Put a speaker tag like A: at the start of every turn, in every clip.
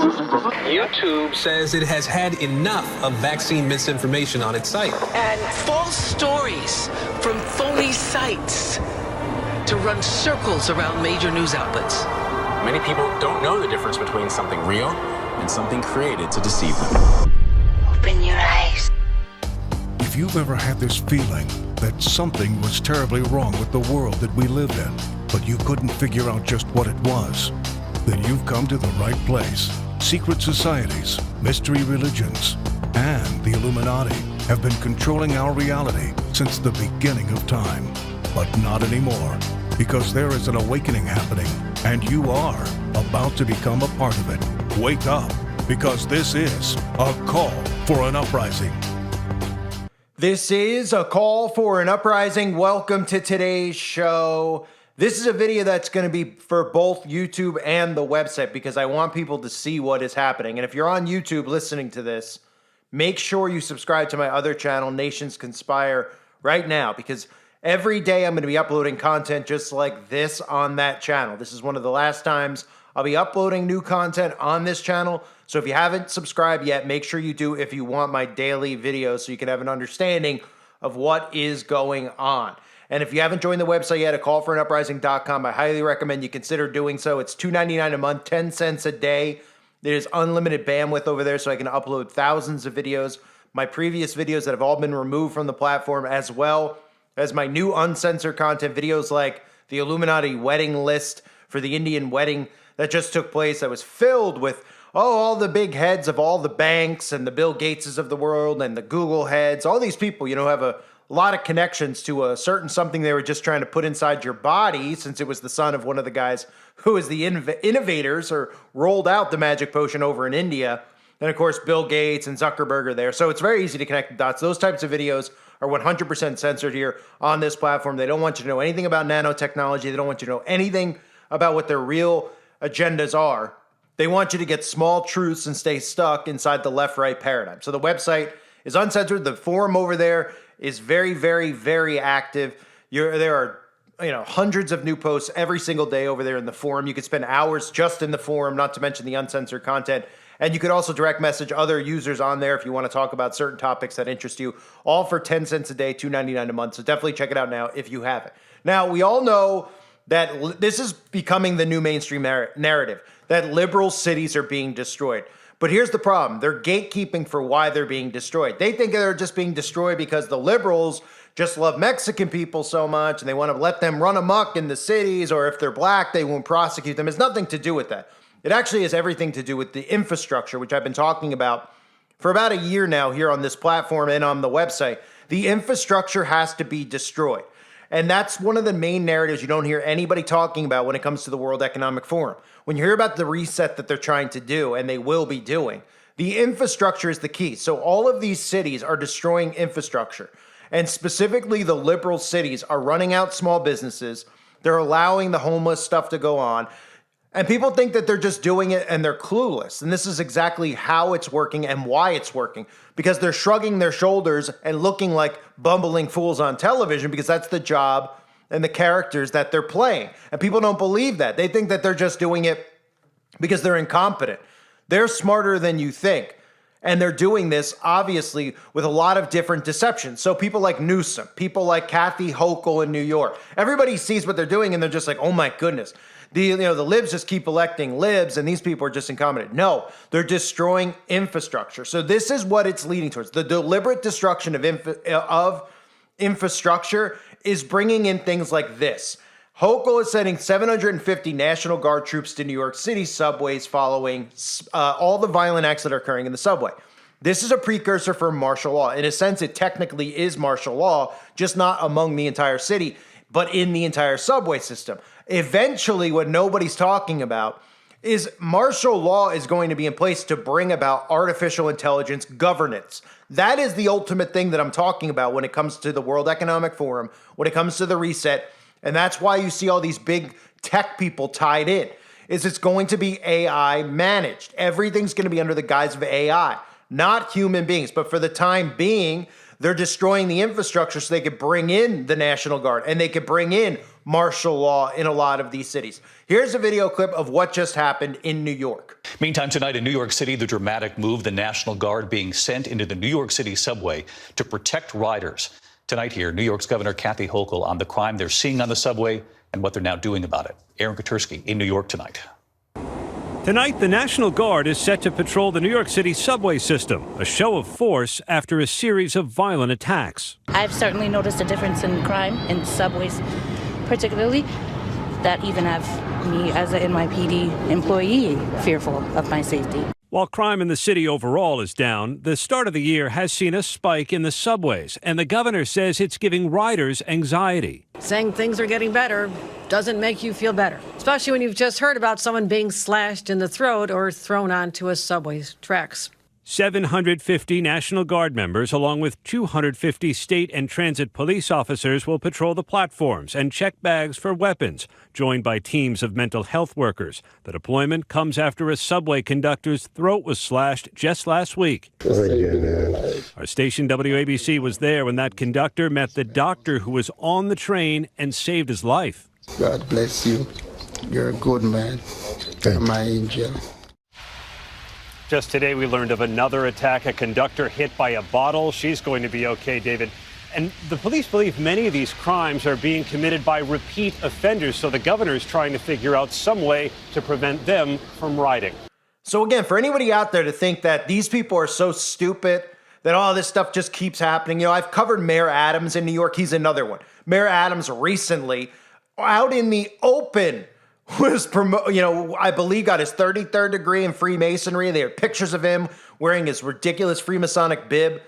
A: YouTube says it has had enough of vaccine misinformation on its site.
B: And false stories from phony sites to run circles around major news outlets.
C: Many people don't know the difference between something real and something created to deceive them.
D: Open your eyes.
E: If you've ever had this feeling that something was terribly wrong with the world that we live in, but you couldn't figure out just what it was, then you've come to the right place. Secret societies, mystery religions, and the Illuminati have been controlling our reality since the beginning of time. But not anymore, because there is an awakening happening, and you are about to become a part of it. Wake up, because this is a call for an uprising.
F: This is a call for an uprising. Welcome to today's show. This is a video that's going to be for both YouTube and the website because I want people to see what is happening. And if you're on YouTube listening to this, make sure you subscribe to my other channel, Nations Conspire, right now, because every day I'm going to be uploading content just like this on that channel. This is one of the last times I'll be uploading new content on this channel. So if you haven't subscribed yet, make sure you do if you want my daily videos so you can have an understanding of what is going on. And if you haven't joined the website yet, acallforanuprising.com, I highly recommend you consider doing so. It's $2.99 a month, 10 cents a day. There's unlimited bandwidth over there so I can upload thousands of videos. My previous videos that have all been removed from the platform, as well as my new uncensored content videos like the Illuminati wedding list for the Indian wedding that just took place that was filled with all the big heads of all the banks and the Bill Gateses of the world and the Google heads, all these people, have a lot of connections to a certain something they were just trying to put inside your body, since it was the son of one of the guys who is the innovators or rolled out the magic potion over in India. And of course, Bill Gates and Zuckerberg are there. So it's very easy to connect the dots. Those types of videos are 100% censored here on this platform. They don't want you to know anything about nanotechnology. They don't want you to know anything about what their real agendas are. They want you to get small truths and stay stuck inside the left-right paradigm. So the website is uncensored. The forum over there is very, very, very active. There are hundreds of new posts every single day over there in the forum. You could spend hours just in the forum, not to mention the uncensored content. And you could also direct message other users on there if you want to talk about certain topics that interest you, all for 10 cents a day, $2.99 a month. So definitely check it out now if you haven't. Now, we all know that this is becoming the new mainstream narrative, that liberal cities are being destroyed. But here's the problem. They're gatekeeping for why they're being destroyed. They think they're just being destroyed because the liberals just love Mexican people so much and they want to let them run amok in the cities, or if they're black, they won't prosecute them. It's nothing to do with that. It actually has everything to do with the infrastructure, which I've been talking about for about a year now here on this platform and on the website. The infrastructure has to be destroyed. And that's one of the main narratives you don't hear anybody talking about when it comes to the World Economic Forum. When you hear about the reset that they're trying to do, and they will be doing, the infrastructure is the key. So all of these cities are destroying infrastructure. And specifically, the liberal cities are running out small businesses. They're allowing the homeless stuff to go on. And people think that they're just doing it and they're clueless. And this is exactly how it's working and why it's working. Because they're shrugging their shoulders and looking like bumbling fools on television because that's the job and the characters that they're playing. And people don't believe that. They think that they're just doing it because they're incompetent. They're smarter than you think. And they're doing this, obviously, with a lot of different deceptions. So people like Newsom, people like Kathy Hochul in New York, everybody sees what they're doing and they're just like, oh my goodness. The libs just keep electing libs and these people are just incompetent. No, they're destroying infrastructure. So this is what it's leading towards. The deliberate destruction of infrastructure is bringing in things like this. Hochul is sending 750 National Guard troops to New York City subways following all the violent acts that are occurring in the subway. This is a precursor for martial law. In a sense, it technically is martial law, just not among the entire city, but in the entire subway system. Eventually, what nobody's talking about is martial law is going to be in place to bring about artificial intelligence governance. That is the ultimate thing that I'm talking about when it comes to the World Economic Forum, when it comes to the reset. And that's why you see all these big tech people tied in, is it's going to be AI managed. Everything's going to be under the guise of AI, not human beings. But for the time being, they're destroying the infrastructure so they could bring in the National Guard and they could bring in martial law in a lot of these cities. Here's a video clip of what just happened in New York.
G: Meantime, tonight in New York City, the dramatic move, the National Guard being sent into the New York City subway to protect riders. Tonight here, New York's Governor Kathy Hochul on the crime they're seeing on the subway and what they're now doing about it. Aaron Katersky in New York tonight.
H: Tonight, the National Guard is set to patrol the New York City subway system, a show of force after a series of violent attacks.
I: I've certainly noticed a difference in crime in subways, particularly that even have me as an NYPD employee fearful of my safety.
H: While crime in the city overall is down, the start of the year has seen a spike in the subways, and the governor says it's giving riders anxiety.
J: Saying things are getting better doesn't make you feel better, especially when you've just heard about someone being slashed in the throat or thrown onto a subway tracks.
H: 750 National Guard members, along with 250 state and transit police officers, will patrol the platforms and check bags for weapons, joined by teams of mental health workers. The deployment comes after a subway conductor's throat was slashed just last week. Our station WABC was there when that conductor met the doctor who was on the train and saved his life.
K: God bless you. You're a good man. You're my angel.
H: Just today, we learned of another attack, a conductor hit by a bottle. She's going to be okay, David. And the police believe many of these crimes are being committed by repeat offenders, so the governor is trying to figure out some way to prevent them from riding.
F: So again, for anybody out there to think that these people are so stupid that all this stuff just keeps happening, you know, I've covered Mayor Adams in New York. He's another one. Mayor Adams recently, out in the open, was I believe got his 33rd degree in Freemasonry. There are pictures of him wearing his ridiculous Freemasonic bib,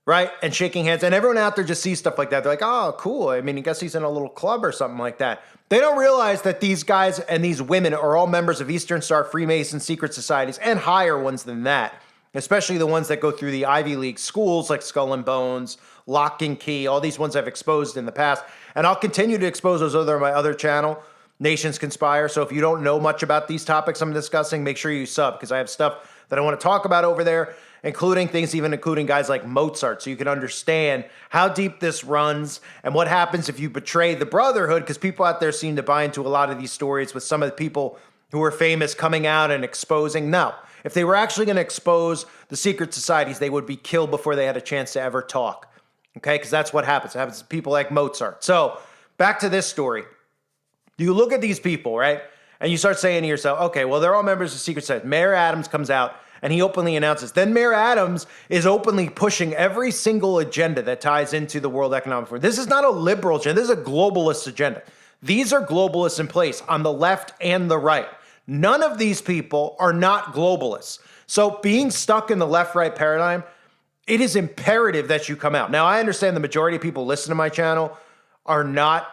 F: right? And shaking hands. And everyone out there just sees stuff like that. They're like, oh, cool. I mean, I guess he's in a little club or something like that. They don't realize that these guys and these women are all members of Eastern Star Freemason secret societies and higher ones than that, especially the ones that go through the Ivy League schools like Skull and Bones, Lock and Key, all these ones I've exposed in the past. And I'll continue to expose those on my other channel, Nations Conspire. So if you don't know much about these topics I'm discussing, make sure you sub, because I have stuff that I want to talk about over there, including guys like Mozart, so you can understand how deep this runs and what happens if you betray the Brotherhood, because people out there seem to buy into a lot of these stories with some of the people who are famous coming out and exposing. No, if they were actually going to expose the secret societies, they would be killed before they had a chance to ever talk, okay? Because that's what happens. It happens to people like Mozart. So back to this story. You look at these people, right? And you start saying to yourself, okay, well, they're all members of secret society. Mayor Adams comes out and he openly announces. Then Mayor Adams is openly pushing every single agenda that ties into the World Economic Forum. This is not a liberal agenda. This is a globalist agenda. These are globalists in place on the left and the right. None of these people are not globalists. So being stuck in the left-right paradigm, it is imperative that you come out. Now, I understand the majority of people listen to my channel are not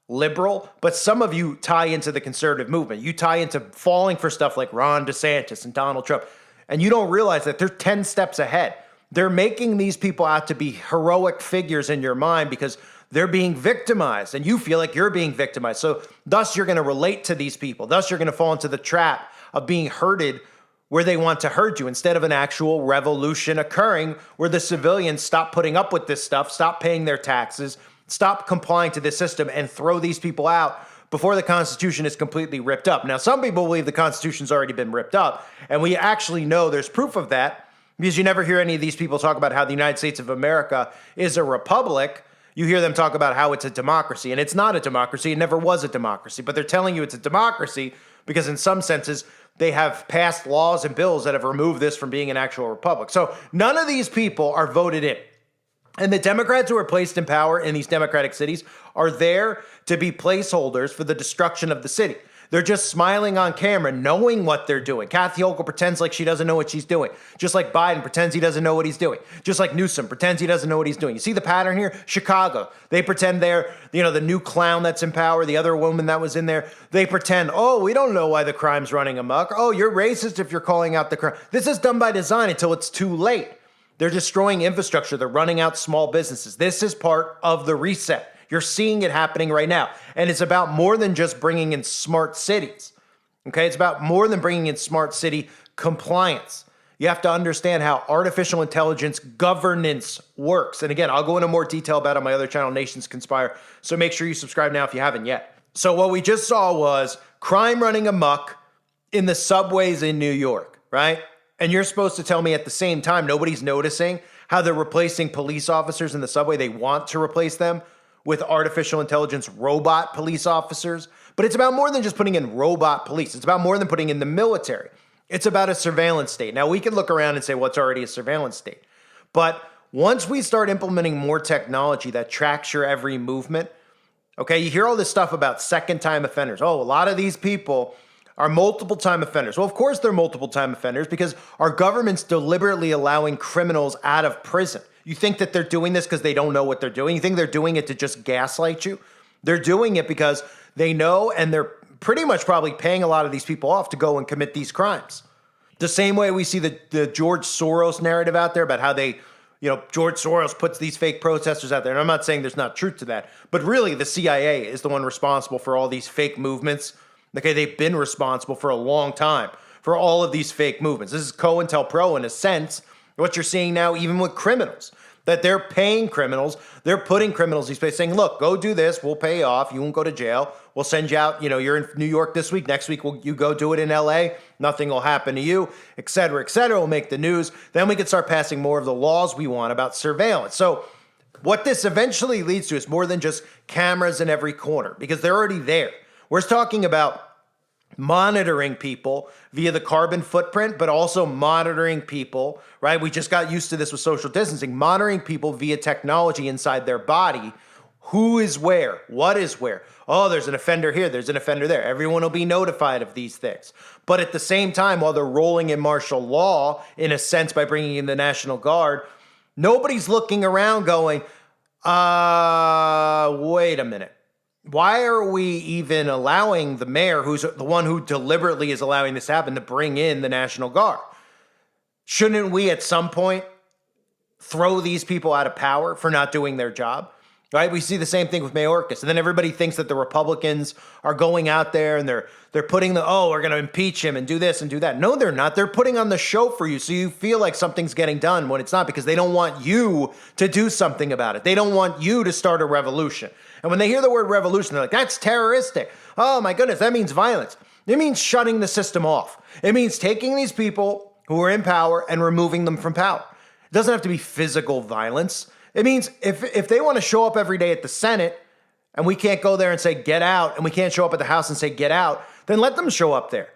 F: liberal, but some of you tie into the conservative movement. You tie into falling for stuff like Ron DeSantis and Donald Trump, and you don't realize that they're 10 steps ahead. They're making these people out to be heroic figures in your mind because they're being victimized, and you feel like you're being victimized. So thus, you're going to relate to these people. Thus, you're going to fall into the trap of being herded where they want to herd you instead of an actual revolution occurring where the civilians stop putting up with this stuff, stop paying their taxes, stop complying to this system, and throw these people out before the Constitution is completely ripped up. Now, some people believe the Constitution's already been ripped up, and we actually know there's proof of that because you never hear any of these people talk about how the United States of America is a republic. You hear them talk about how it's a democracy, and it's not a democracy. It never was a democracy, but they're telling you it's a democracy because in some senses, they have passed laws and bills that have removed this from being an actual republic. So none of these people are voted in. And the Democrats who are placed in power in these Democratic cities are there to be placeholders for the destruction of the city. They're just smiling on camera, knowing what they're doing. Kathy Hochul pretends like she doesn't know what she's doing. Just like Biden pretends he doesn't know what he's doing. Just like Newsom pretends he doesn't know what he's doing. You see the pattern here? Chicago. They pretend they're, the new clown that's in power, the other woman that was in there. They pretend, oh, we don't know why the crime's running amok. Oh, you're racist if you're calling out the crime. This is done by design until it's too late. They're destroying infrastructure. They're running out small businesses. This is part of the reset. You're seeing it happening right now. And it's about more than just bringing in smart cities. Okay? It's about more than bringing in smart city compliance. You have to understand how artificial intelligence governance works. And again, I'll go into more detail about it on my other channel, Nations Conspire. So make sure you subscribe now if you haven't yet. So what we just saw was crime running amok in the subways in New York, right? And you're supposed to tell me at the same time nobody's noticing how they're replacing police officers in the subway. They want to replace them with artificial intelligence robot police officers. But it's about more than just putting in robot police. It's about more than putting in the military. It's about a surveillance state. Now, we can look around and say, well, it's already a surveillance state. But once we start implementing more technology that tracks your every movement, okay, you hear all this stuff about second-time offenders. Oh, a lot of these people are multiple-time offenders. Well, of course they're multiple-time offenders because our government's deliberately allowing criminals out of prison. You think that they're doing this because they don't know what they're doing? You think they're doing it to just gaslight you? They're doing it because they know, and they're pretty much probably paying a lot of these people off to go and commit these crimes. The same way we see the George Soros narrative out there about how they, George Soros puts these fake protesters out there. And I'm not saying there's not truth to that, but really the CIA is the one responsible for all these fake movements. Okay, they've been responsible for a long time for all of these fake movements. This is COINTELPRO in a sense. What you're seeing now, even with criminals, that they're paying criminals, they're putting criminals these places, saying, look, go do this, we'll pay you off, you won't go to jail, we'll send you out, you're in New York this week, next week you go do it in LA, nothing will happen to you, et cetera, we'll make the news. Then we can start passing more of the laws we want about surveillance. So what this eventually leads to is more than just cameras in every corner, because they're already there. We're talking about monitoring people via the carbon footprint, but also monitoring people, right? We just got used to this with social distancing, monitoring people via technology inside their body. Who is where? What is where? Oh, there's an offender here. There's an offender there. Everyone will be notified of these things. But at the same time, while they're rolling in martial law, in a sense, by bringing in the National Guard, nobody's looking around going, wait a minute. Why are we even allowing the mayor, who's the one who deliberately is allowing this to happen, to bring in the National Guard? Shouldn't we at some point throw these people out of power for not doing their job? Right? We see the same thing with Mayorkas. And then everybody thinks that the Republicans are going out there and they're putting we're going to impeach him and do this and do that. No, they're not. They're putting on the show for you so you feel like something's getting done when it's not, because they don't want you to do something about it. They don't want you to start a revolution. And when they hear the word revolution, they're like, that's terroristic. Oh my goodness, that means violence. It means shutting the system off. It means taking these people who are in power and removing them from power. It doesn't have to be physical violence. It means if they want to show up every day at the Senate and we can't go there and say, get out, and we can't show up at the House and say, get out, then let them show up there.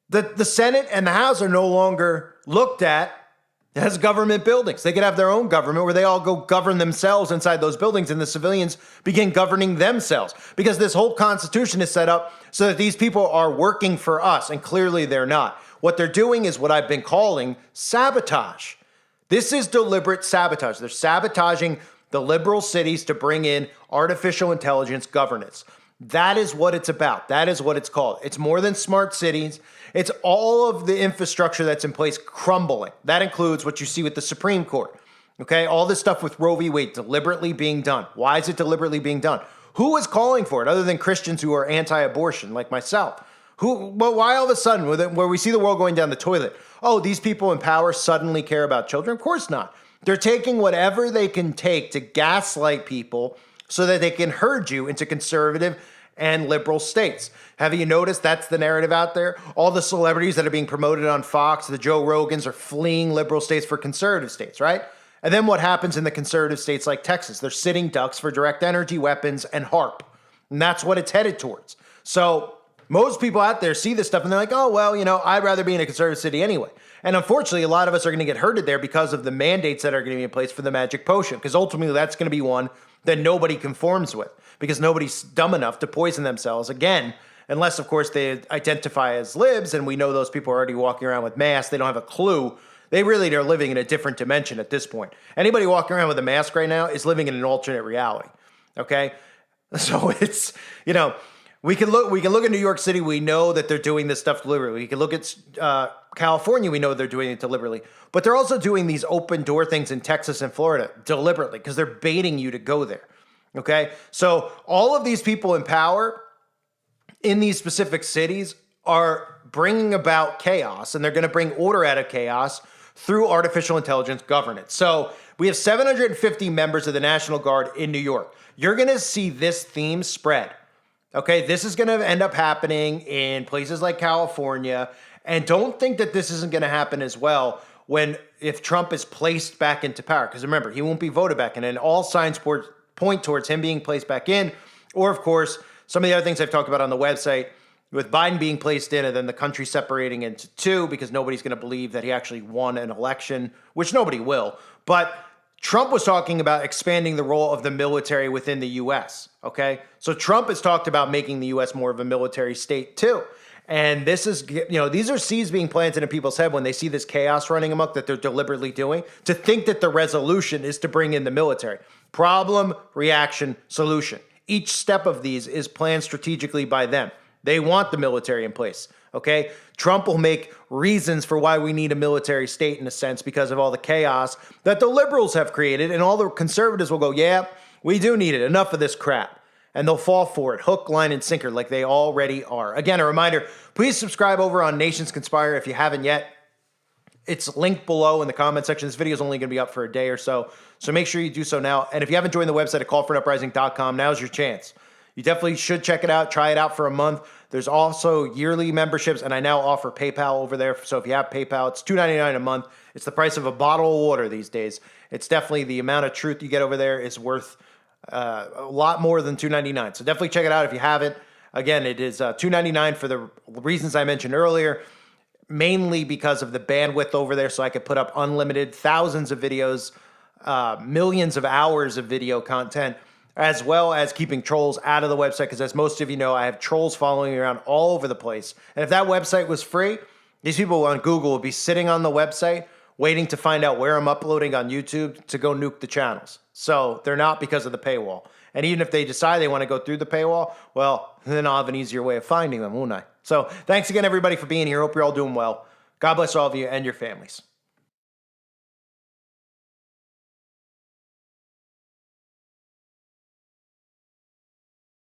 F: The Senate and the House are no longer looked at as government buildings. They could have their own government where they all go govern themselves inside those buildings, and the civilians begin governing themselves, because this whole Constitution is set up so that these people are working for us, and clearly they're not. What they're doing is what I've been calling sabotage. This is deliberate sabotage. They're sabotaging the liberal cities to bring in artificial intelligence governance. That is what it's about. That is what it's called. It's more than smart cities. It's all of the infrastructure that's in place crumbling. That includes what you see with the Supreme Court. Okay, all this stuff with Roe v. Wade deliberately being done. Why is it deliberately being done? Who is calling for it other than Christians who are anti-abortion like myself? Why all of a sudden, where we see the world going down the toilet, oh, these people in power suddenly care about children? Of course not. They're taking whatever they can take to gaslight people so that they can herd you into conservative and liberal states. Have you noticed that's the narrative out there? All the celebrities that are being promoted on Fox, the Joe Rogans, are fleeing liberal states for conservative states, right? And then what happens in the conservative states like Texas? They're sitting ducks for direct energy weapons and HARP. And that's what it's headed towards. So most people out there see this stuff and they're like, oh, well, I'd rather be in a conservative city anyway. And unfortunately, a lot of us are going to get herded there because of the mandates that are going to be in place for the magic potion, because ultimately that's going to be one that nobody conforms with, because nobody's dumb enough to poison themselves again, unless, of course, they identify as libs, and we know those people are already walking around with masks. They don't have a clue. They really are living in a different dimension at this point. Anybody walking around with a mask right now is living in an alternate reality, okay? So it's, we can look at New York City. We know that they're doing this stuff deliberately. We can look at California. We know they're doing it deliberately. But they're also doing these open door things in Texas and Florida deliberately, because they're baiting you to go there. Okay? So all of these people in power in these specific cities are bringing about chaos, and they're going to bring order out of chaos through artificial intelligence governance. So we have 750 members of the National Guard in New York. You're going to see this theme spread Okay, this is going to end up happening in places like California. And don't think that this isn't going to happen as well if Trump is placed back into power. Because remember, he won't be voted back in. And all signs point towards him being placed back in. Or, of course, some of the other things I've talked about on the website, with Biden being placed in and then the country separating into two because nobody's going to believe that he actually won an election, which nobody will. But Trump was talking about expanding the role of the military within the U.S., okay? So Trump has talked about making the U.S. more of a military state too. And this is, these are seeds being planted in people's head when they see this chaos running amok that they're deliberately doing, to think that the resolution is to bring in the military. Problem, reaction, solution. Each step of these is planned strategically by them. They want the military in place, okay? Trump will make reasons for why we need a military state in a sense because of all the chaos that the liberals have created, and all the conservatives will go, yeah, we do need it. Enough of this crap. And they'll fall for it, hook, line, and sinker like they already are. Again, a reminder, please subscribe over on Nations Conspire if you haven't yet. It's linked below in the comment section. This video is only going to be up for a day or so, so make sure you do so now. And if you haven't joined the website at callforanuprising.com, now's your chance. You definitely should check it out. Try it out for a month. There's also yearly memberships, and I now offer PayPal over there. So if you have PayPal, it's $2.99 a month. It's the price of a bottle of water these days. It's definitely the amount of truth you get over there is worth a lot more than $2.99. So definitely check it out if you haven't. Again, it is $2.99 for the reasons I mentioned earlier, mainly because of the bandwidth over there, so I could put up unlimited thousands of videos, millions of hours of video content, as well as keeping trolls out of the website, because as most of you know, I have trolls following me around all over the place. And if that website was free, these people on Google would be sitting on the website waiting to find out where I'm uploading on YouTube to go nuke the channels. So they're not because of the paywall. And even if they decide they want to go through the paywall, well, then I'll have an easier way of finding them, won't I? So thanks again, everybody, for being here. Hope you're all doing well. God bless all of you and your families.